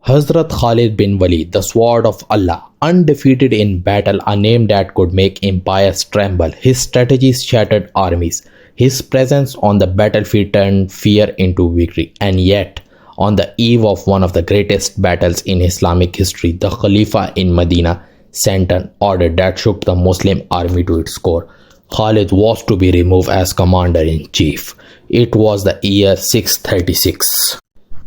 Hazrat Khalid bin Waleed, the sword of Allah, undefeated in battle, a name that could make empires tremble. His strategies shattered armies. His presence on the battlefield turned fear into victory. And yet, on the eve of one of the greatest battles in Islamic history, the Khalifa in Medina sent an order that shook the Muslim army to its core. Khalid was to be removed as commander-in-chief. It was the year 636.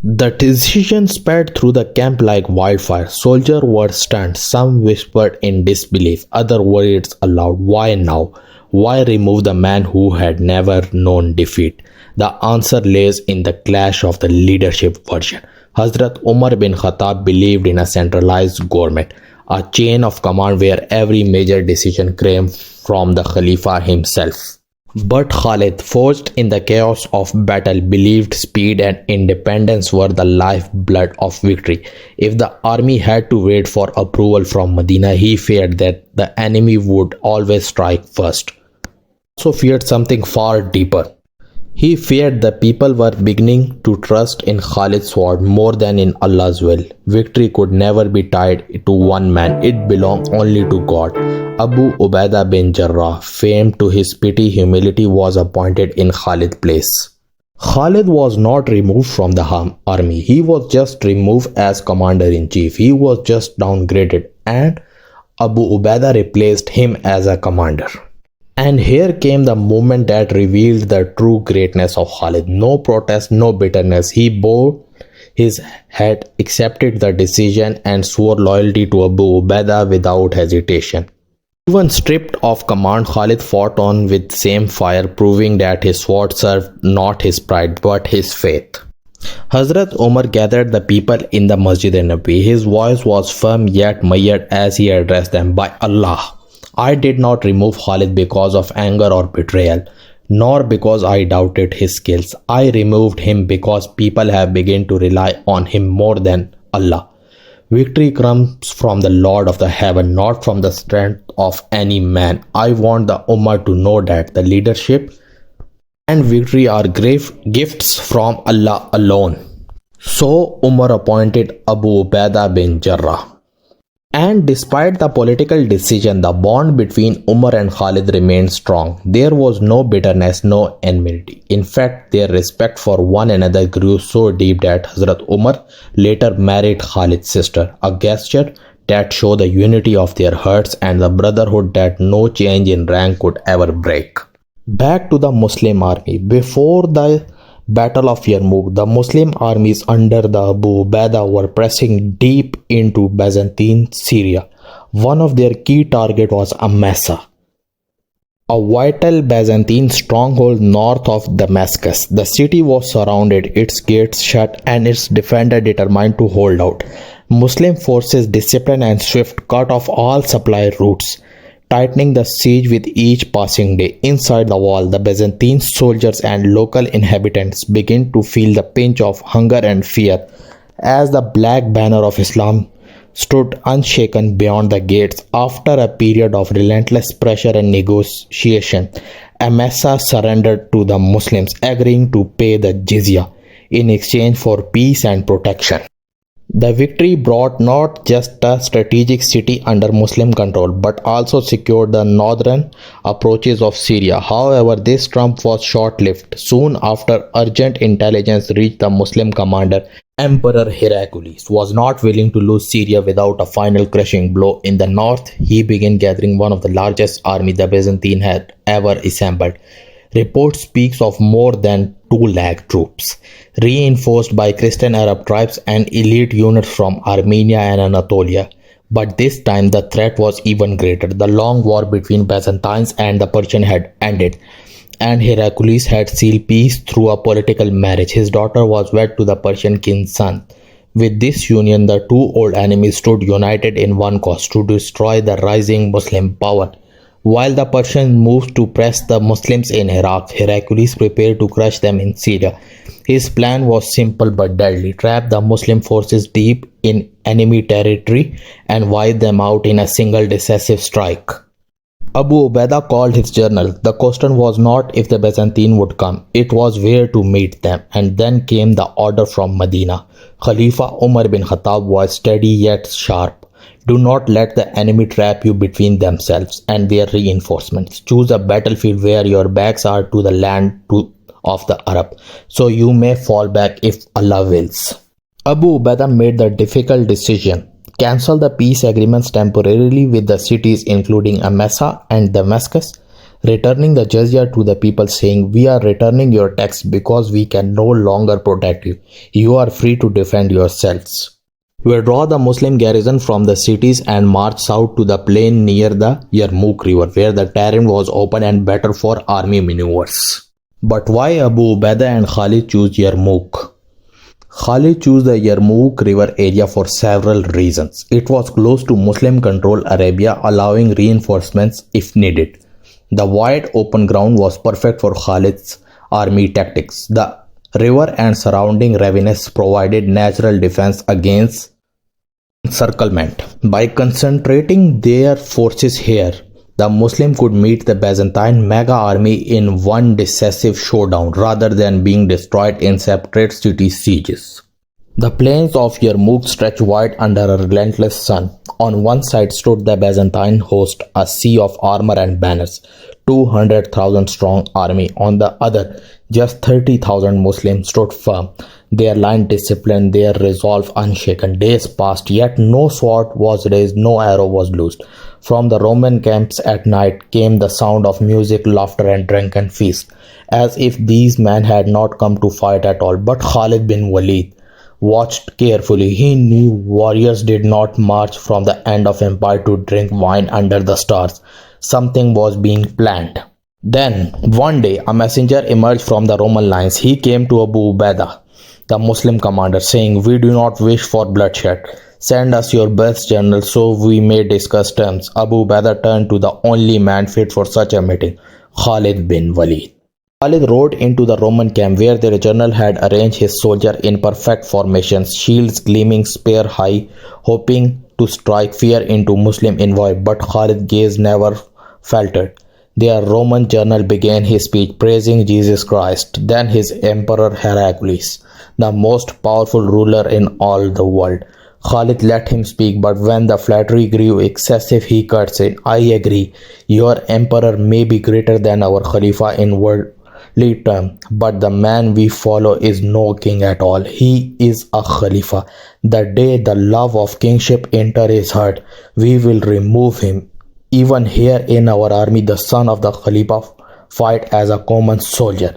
The decision spread through the camp like wildfire. Soldiers were stunned. Some whispered in disbelief. Others worried aloud. Why now? Why remove the man who had never known defeat? The answer lays in the clash of the leadership version. Hazrat Umar bin Khattab believed in a centralized government, a chain of command where every major decision came from the Khalifa himself. But Khalid, forged in the chaos of battle, believed speed and independence were the lifeblood of victory. If the army had to wait for approval from Medina, he feared that the enemy would always strike first. He also feared something far deeper. He feared the people were beginning to trust in Khalid's sword more than in Allah's will. Victory could never be tied to one man, it belonged only to God. Abu Ubaidah bin Jarrah, famed to his piety humility, was appointed in Khalid's place. Khalid was not removed from the army, he was just removed as commander-in-chief. He was just downgraded and Abu Ubaidah replaced him as a commander. And here came the moment that revealed the true greatness of Khalid. No protest, no bitterness. He bowed his head, accepted the decision, and swore loyalty to Abu Ubaidah without hesitation. Even stripped of command, Khalid fought on with same fire, proving that his sword served not his pride but his faith. Hazrat Umar gathered the people in the Masjid an-Nabi. His voice was firm yet measured as he addressed them. By Allah, I did not remove Khalid because of anger or betrayal, nor because I doubted his skills. I removed him because people have begun to rely on him more than Allah. Victory comes from the Lord of the heaven, not from the strength of any man. I want the Ummah to know that the leadership and victory are gifts from Allah alone. So Umar appointed Abu Ubaidah bin Jarrah. And despite the political decision, the bond between Umar and Khalid remained strong. There was no bitterness, no enmity. In fact, their respect for one another grew so deep that Hazrat Umar later married Khalid's sister, a gesture that showed the unity of their hearts and the brotherhood that no change in rank could ever break. Back to the Muslim army. Before the Battle of Yarmouk, the Muslim armies under the Abu Ubaidah were pressing deep into Byzantine Syria. One of their key targets was Amasa, a vital Byzantine stronghold north of Damascus. The city was surrounded, its gates shut, and its defender determined to hold out. Muslim forces, disciplined and swift, cut off all supply routes, tightening the siege with each passing day. Inside the wall, the Byzantine soldiers and local inhabitants began to feel the pinch of hunger and fear as the black banner of Islam stood unshaken beyond the gates. After a period of relentless pressure and negotiation, Amasa surrendered to the Muslims, agreeing to pay the jizya in exchange for peace and protection. The victory brought not just a strategic city under Muslim control, but also secured the northern approaches of Syria. However, this triumph was short-lived. Soon after, urgent intelligence reached the Muslim commander. Emperor Heraclius was not willing to lose Syria without a final crushing blow. In the north, he began gathering one of the largest armies the Byzantine had ever assembled. Report speaks of more than 2 lakh troops, reinforced by Christian Arab tribes and elite units from Armenia and Anatolia. But this time the threat was even greater. The long war between Byzantines and the Persians had ended, and Heraclius had sealed peace through a political marriage. His daughter was wed to the Persian king's son. With this union, the two old enemies stood united in one cause: to destroy the rising Muslim power. While the Persians moved to press the Muslims in Iraq, Heraclius prepared to crush them in Syria. His plan was simple but deadly: trap the Muslim forces deep in enemy territory and wipe them out in a single decisive strike. Abu Ubaidah called his journal. The question was not if the Byzantine would come, it was where to meet them. And then came the order from Medina. Khalifa Umar bin Khattab was steady yet sharp. Do not let the enemy trap you between themselves and their reinforcements. Choose a battlefield where your backs are to the land of the Arab, so you may fall back if Allah wills. Abu Ubaidah made the difficult decision. Cancel the peace agreements temporarily with the cities including Emesa and Damascus, returning the jizya to the people, saying, "We are returning your tax because we can no longer protect you. You are free to defend yourselves." Withdraw the Muslim garrison from the cities and march south to the plain near the Yermuk river, where the terrain was open and better for army maneuvers. But why Abu Ubaidah and Khalid choose Yermuk? Khalid chose the Yermuk river area for several reasons. It was close to Muslim-controlled Arabia, allowing reinforcements if needed. The wide open ground was perfect for Khalid's army tactics. The river and surrounding ravines provided natural defense against encirclement. By concentrating their forces here, the Muslim could meet the Byzantine mega army in one decisive showdown rather than being destroyed in separate city sieges. The plains of Yermuk stretched wide under a relentless sun. On one side stood the Byzantine host, a sea of armor and banners, 200,000 strong army. On the other, just 30,000 Muslims stood firm, their line disciplined, their resolve unshaken. Days passed, yet no sword was raised, no arrow was loosed. From the Roman camps at night came the sound of music, laughter, and drunken feast, as if these men had not come to fight at all. But Khalid bin Waleed watched carefully. He knew warriors did not march from the end of empire to drink wine under the stars. Something was being planned. Then, one day, a messenger emerged from the Roman lines. He came to Abu Ubaidah, the Muslim commander, saying, "We do not wish for bloodshed. Send us your best general so we may discuss terms." Abu Ubaidah turned to the only man fit for such a meeting, Khalid bin Waleed. Khalid rode into the Roman camp where their general had arranged his soldiers in perfect formations, shields gleaming spear high, hoping to strike fear into Muslim envoy. But Khalid's gaze never faltered. Their Roman general began his speech praising Jesus Christ, then his emperor Heraclius, the most powerful ruler in all the world. Khalid let him speak, but when the flattery grew excessive, he cuts in. "I agree, your emperor may be greater than our Khalifa in worldly terms, but the man we follow is no king at all. He is a Khalifa. The day the love of kingship enters his heart, we will remove him. Even here in our army, the son of the Khalifa fight as a common soldier."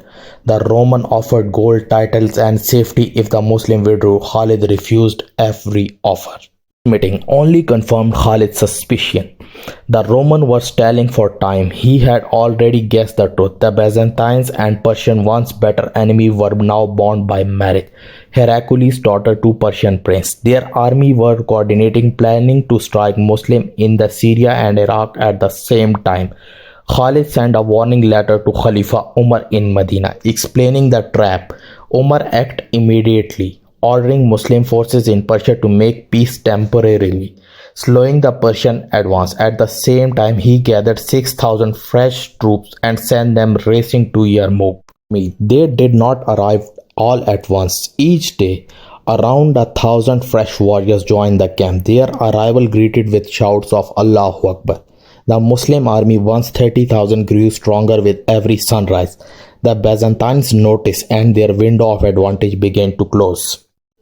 The Roman offered gold, titles, and safety if the Muslim withdrew. Khalid refused every offer. Meeting only confirmed Khalid's suspicion. The Roman was telling for time. He had already guessed the truth. The Byzantines and Persian, once better enemy, were now bound by marriage. Heraclius' daughter to Persian prince. Their army were coordinating, planning to strike Muslim in the Syria and Iraq at the same time. Khalid sent a warning letter to Caliph Umar in Medina, explaining the trap. Umar acted immediately, ordering Muslim forces in Persia to make peace temporarily, slowing the Persian advance. At the same time, he gathered 6,000 fresh troops and sent them racing to Yermuk. They did not arrive all at once. Each day, around 1,000 fresh warriors joined the camp, their arrival greeted with shouts of Allahu Akbar. The Muslim army, once 30,000, grew stronger with every sunrise. The Byzantines noticed and their window of advantage began to close.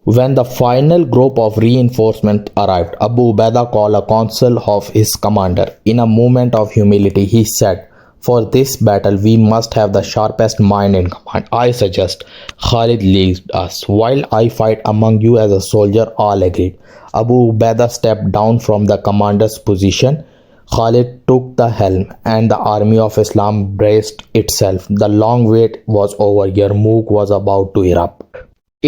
When the final group of reinforcement arrived, Abu Ubaidah called a council of his commander. In a moment of humility, he said, "For this battle, we must have the sharpest mind in command. I suggest Khalid leads us, while I fight among you as a soldier." All agreed. Abu Ubaidah stepped down from the commander's position. Khalid took the helm, and the army of Islam braced itself. The long wait was over. Yermuk was about to erupt.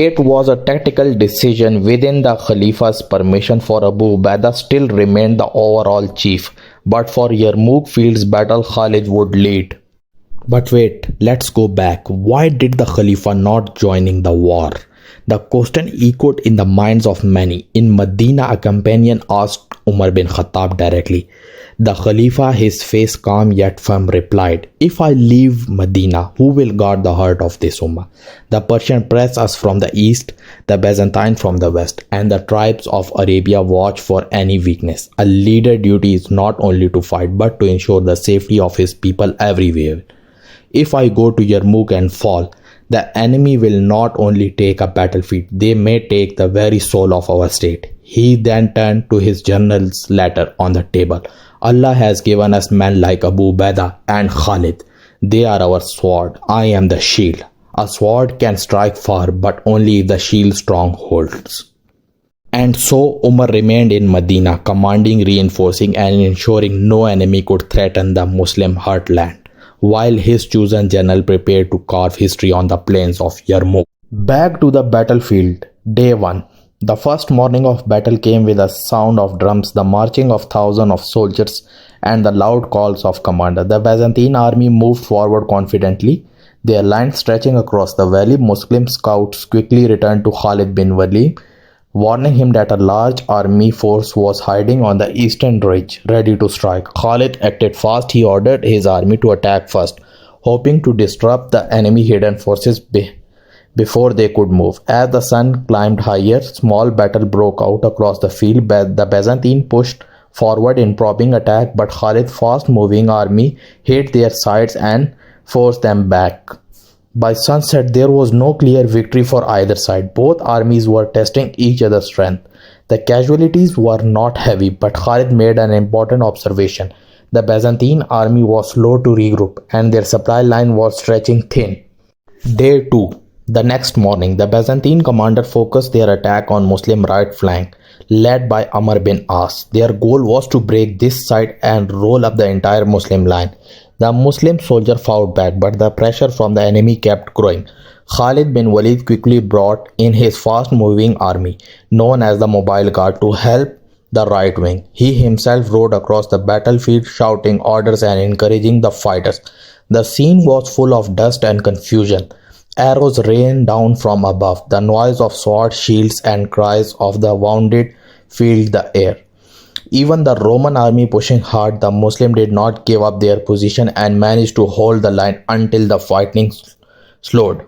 It was a tactical decision. Within the Khalifa's permission, for Abu Ubaidah still remained the overall chief, but for Yermuk field's battle, Khalid would lead. But wait, let's go back. Why did the Khalifa not joining the war? The question echoed in the minds of many. In Medina, a companion asked Umar bin Khattab directly. The Khalifa, his face calm yet firm, replied, "If I leave Medina, who will guard the heart of this Ummah? The Persian press us from the east, the Byzantine from the west, and the tribes of Arabia watch for any weakness. A leader's duty is not only to fight, but to ensure the safety of his people everywhere. If I go to Yermuk and fall, the enemy will not only take a battlefield, they may take the very soul of our state." He then turned to his general's letter on the table. "Allah has given us men like Abu Ubaidah and Khalid. They are our sword. I am the shield. A sword can strike far, but only if the shield strong holds." And so Umar remained in Medina, commanding, reinforcing, and ensuring no enemy could threaten the Muslim heartland, while his chosen general prepared to carve history on the plains of Yermuk. Back to the battlefield. Day 1. The first morning of battle came with a sound of drums, the marching of thousands of soldiers, and the loud calls of commander. The Byzantine army moved forward confidently, their line stretching across the valley. Muslim scouts quickly returned to Khalid bin Waleed, warning him that a large army force was hiding on the eastern ridge, ready to strike. Khalid acted fast. He ordered his army to attack first, hoping to disrupt the enemy hidden forces before they could move. As the sun climbed higher, small battle broke out across the field. The Byzantine pushed forward in probing attack, but Khalid's fast-moving army hit their sides and forced them back. By sunset, there was no clear victory for either side. Both armies were testing each other's strength. The casualties were not heavy, but Khalid made an important observation. The Byzantine army was slow to regroup, and their supply line was stretching thin. Day 2. The next morning, the Byzantine commander focused their attack on Muslim right flank, led by Amr bin As. Their goal was to break this side and roll up the entire Muslim line. The Muslim soldier fought back, but the pressure from the enemy kept growing. Khalid bin Waleed quickly brought in his fast-moving army, known as the Mobile Guard, to help the right wing. He himself rode across the battlefield, shouting orders and encouraging the fighters. The scene was full of dust and confusion. Arrows rained down from above. The noise of swords, shields, and cries of the wounded filled the air. Even the Roman army pushing hard, the Muslims did not give up their position and managed to hold the line until the fighting slowed.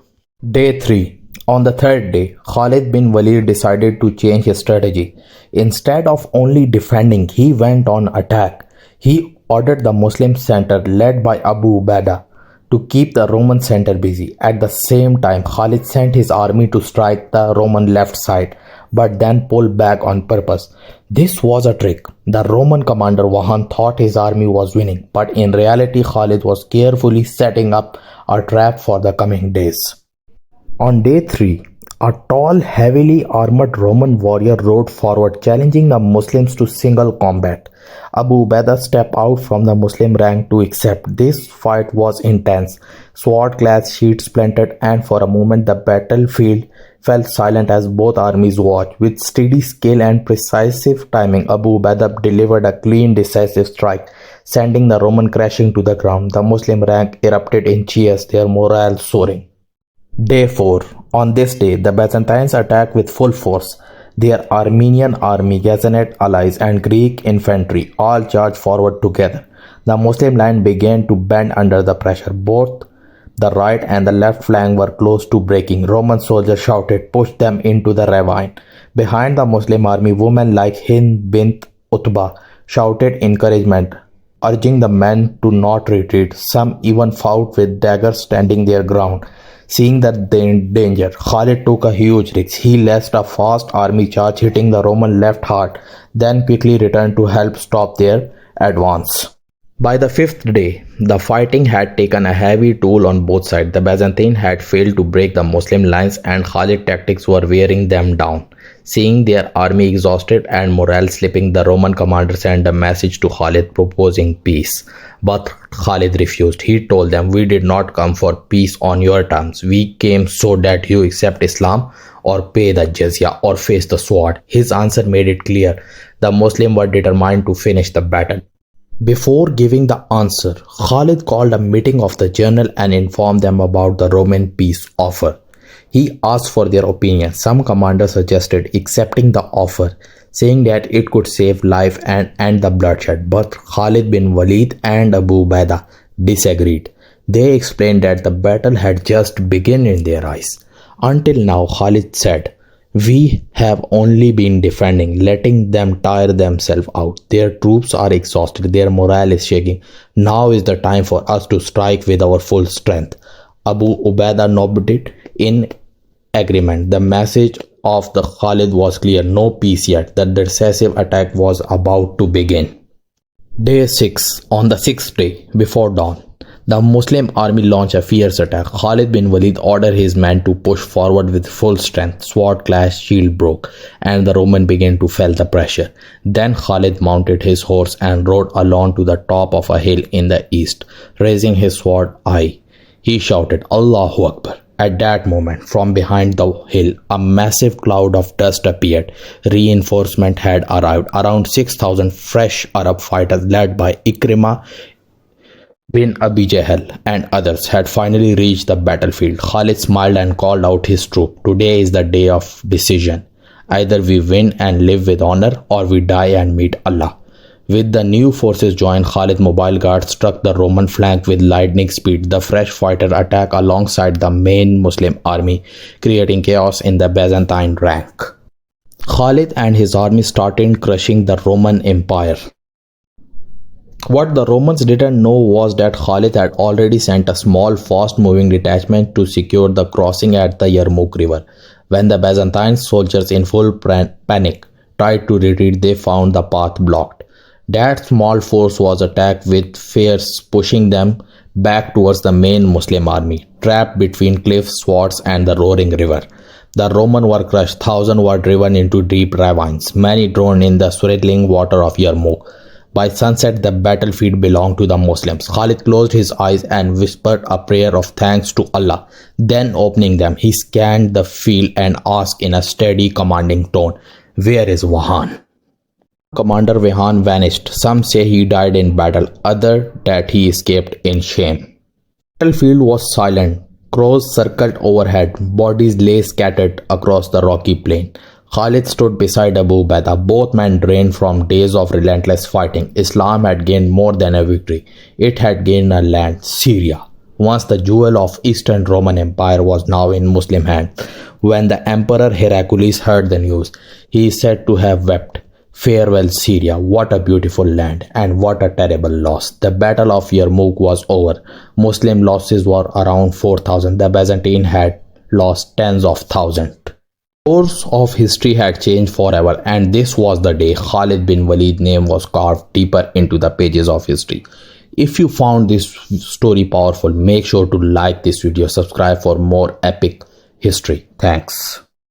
Day 3. On the third day, Khalid bin Waleed decided to change his strategy. Instead of only defending, he went on attack. He ordered the Muslim center, led by Abu Ubaidah, to keep the Roman center busy. At the same time, Khalid sent his army to strike the Roman left side, but then pulled back on purpose. This was a trick. The Roman commander Vahan thought his army was winning, but in reality Khalid was carefully setting up a trap for the coming days. On day 3, a tall, heavily armored Roman warrior rode forward, challenging the Muslims to single combat. Abu Ubaidah stepped out from the Muslim rank to accept. This fight was intense. Sword-clad shields splintered, and for a moment the battlefield fell silent as both armies watched. With steady skill and precise timing, Abu Ubaidah delivered a clean, decisive strike, sending the Roman crashing to the ground. The Muslim rank erupted in cheers, their morale soaring. Day 4. On this day, the Byzantines attacked with full force. Their Armenian army, Ghazanid allies, and Greek infantry all charged forward together. The Muslim line began to bend under the pressure. Both the right and the left flank were close to breaking. Roman soldiers shouted, "Push them into the ravine." Behind the Muslim army, women like Hind bint Utbah shouted encouragement, urging the men to not retreat. Some even fought with daggers, standing their ground. Seeing the danger, Khalid took a huge risk. He led a fast army charge, hitting the Roman left heart, then quickly returned to help stop their advance. By the 5th day, the fighting had taken a heavy toll on both sides. The Byzantine had failed to break the Muslim lines, and Khalid's tactics were wearing them down. Seeing their army exhausted and morale slipping, the Roman commander sent a message to Khalid proposing peace. But Khalid refused. He told them, "We did not come for peace on your terms. We came so that you accept Islam or pay the jizya or face the sword." His answer made it clear. The Muslims were determined to finish the battle. Before giving the answer, Khalid called a meeting of the general and informed them about the Roman peace offer. He asked for their opinion. Some commanders suggested accepting the offer, saying that it could save life and end the bloodshed. But Khalid bin Waleed and Abu Ubaidah disagreed. They explained that the battle had just begun in their eyes. Until now, Khalid said, we have only been defending, letting them tire themselves out. Their troops are exhausted, their morale is shaking. Now is the time for us to strike with our full strength. Abu Ubaidah nodded in agreement. The message of the Khalid was clear: no peace yet. The decisive attack was about to begin. Day 6. On the sixth day, before dawn, the Muslim army launched a fierce attack. Khalid bin Waleed ordered his men to push forward with full strength. Sword clashed, shield broke, and the Roman began to feel the pressure. Then Khalid mounted his horse and rode along to the top of a hill in the east. Raising his sword high, he shouted, Allahu Akbar. At that moment, from behind the hill, a massive cloud of dust appeared. Reinforcement had arrived. Around 6,000 fresh Arab fighters led by Ikrimah bin Abi Jahl and others had finally reached the battlefield. Khalid smiled and called out his troop. Today is the day of decision. Either we win and live with honor, or we die and meet Allah. With the new forces joined, Khalid's mobile guard struck the Roman flank with lightning speed. The fresh fighter attacked alongside the main Muslim army, creating chaos in the Byzantine rank. Khalid and his army started crushing the Roman Empire. What the Romans didn't know was that Khalid had already sent a small, fast-moving detachment to secure the crossing at the Yermuk river. When the Byzantine soldiers in full panic tried to retreat, they found the path blocked. That small force was attacked with fears, pushing them back towards the main Muslim army, trapped between cliff swords and the roaring river. The Romans were crushed. Thousands were driven into deep ravines, many drowned in the swirling water of Yermuk. By sunset, the battlefield belonged to the Muslims. Khalid closed his eyes and whispered a prayer of thanks to Allah. Then, opening them, he scanned the field and asked in a steady, commanding tone, Where is Wahan? Commander Wahan vanished. Some say he died in battle, others that he escaped in shame. The battlefield was silent. Crows circled overhead. Bodies lay scattered across the rocky plain. Khalid stood beside Abu Ubaidah. Both men drained from days of relentless fighting. Islam had gained more than a victory. It had gained a land, Syria. Once the jewel of Eastern Roman Empire was now in Muslim hands. When the Emperor Heraclius heard the news, he is said to have wept, Farewell Syria, what a beautiful land, and what a terrible loss. The Battle of Yarmouk was over. Muslim losses were around 4,000. The Byzantine had lost tens of thousands. The course of history had changed forever, and this was the day Khalid bin Waleed's name was carved deeper into the pages of history. If you found this story powerful, make sure to like this video, subscribe for more epic history. Thanks.